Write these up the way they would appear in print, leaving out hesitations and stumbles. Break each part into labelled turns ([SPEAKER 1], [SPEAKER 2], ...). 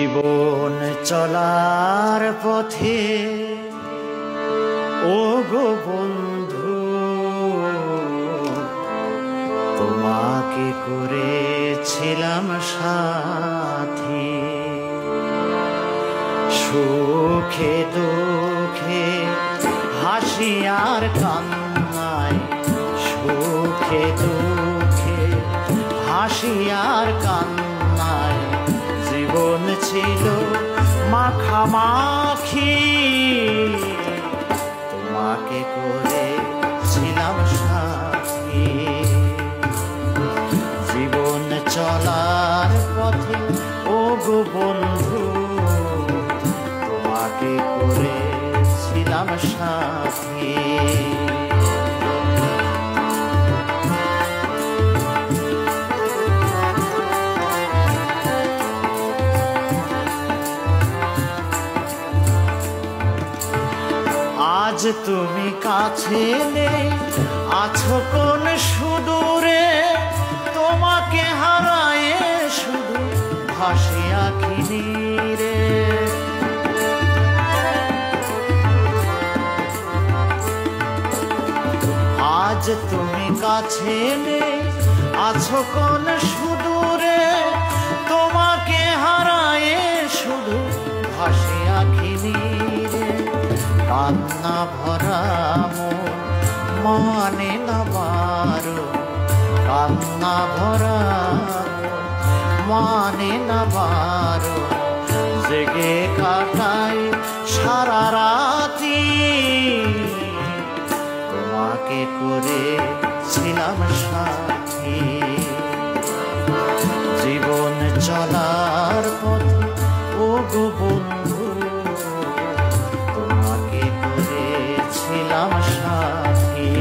[SPEAKER 1] জীবন চলার পথে ও গো বন্ধু, তোমাকে করেছিলাম সাথী। সুখে দুঃখে হাসি আর কান্নায়, সুখে দুঃখে হাসি আর কান্নায় জীবন ছিল মাখামাখি। তোমাকে করেছিলাম সাথী। জীবন চলার পথে ও গো বন্ধু, তোমাকে করেছিলাম সাথী। আজ তুমি কাছে নেই, আছো কোন সুদূরে, তোমাকে হারায়ে শুধু ভাসি আঁখি নীরে। আজ তুমি কাছে নেই, আছো কোন সুদূরে, তোমাকে হারায়ে শুধু ভাসি আঁখি নীরে। কান্না ভরা মন মানে না বারো, কান্না ভরা মানে না বারো, জেগে কাটাই সারা রাতি। তোমাকে করেছিলাম সাথী। জীবন চলার পথে ও গো বন্ধু, তোমাকে করেছিলাম সাথী।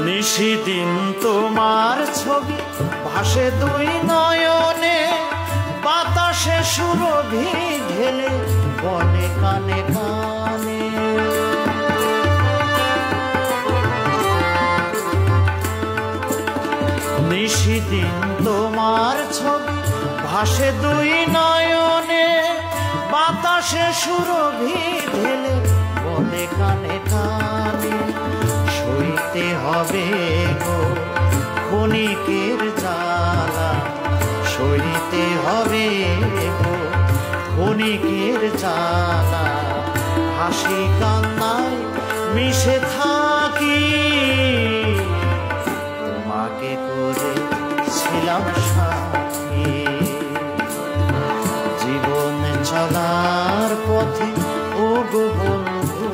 [SPEAKER 1] নিশিদিন তোমার ছবি ভাসে দুই নয়নে, বাতাসে সুরভি ঢেলে বনে কানে কানে। নিশিদিন তোমার ছবি ভাসে দুই নয়নে, বাতাসে সুরভি ঢেলে বনে কানে কানে। সইতে হবে গো ক্ষণিকের জ্বালা, সইতে হবে গো ক্ষণিকের জ্বালা। হাসি কান্নায় মিশে থাকি, তোমাকে করেছিলাম সাথী। জীবন চলার পথে ও গো বন্ধু,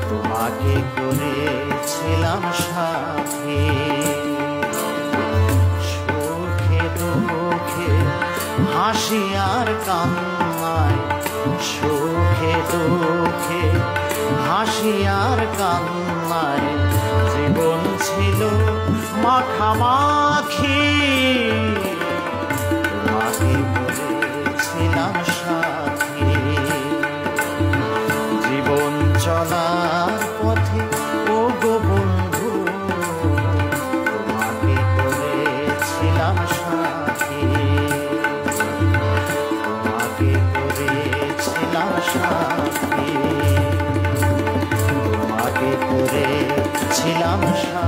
[SPEAKER 1] তোমাকে করেছিলাম সাথী। সুখে দুঃখে হাসি আর কান্নায়, সুখে দুঃখে হাসি আর কান্নায় জীবন ছিল মাখামাখি। তোমাকে করেছিলাম সাথী। জীবন চলার পথে ও গো বন্ধু, তোমাকে করেছিলাম সাথী। তোমাকে করেছিলাম সাথী। তোমাকে করেছিলাম সাথী।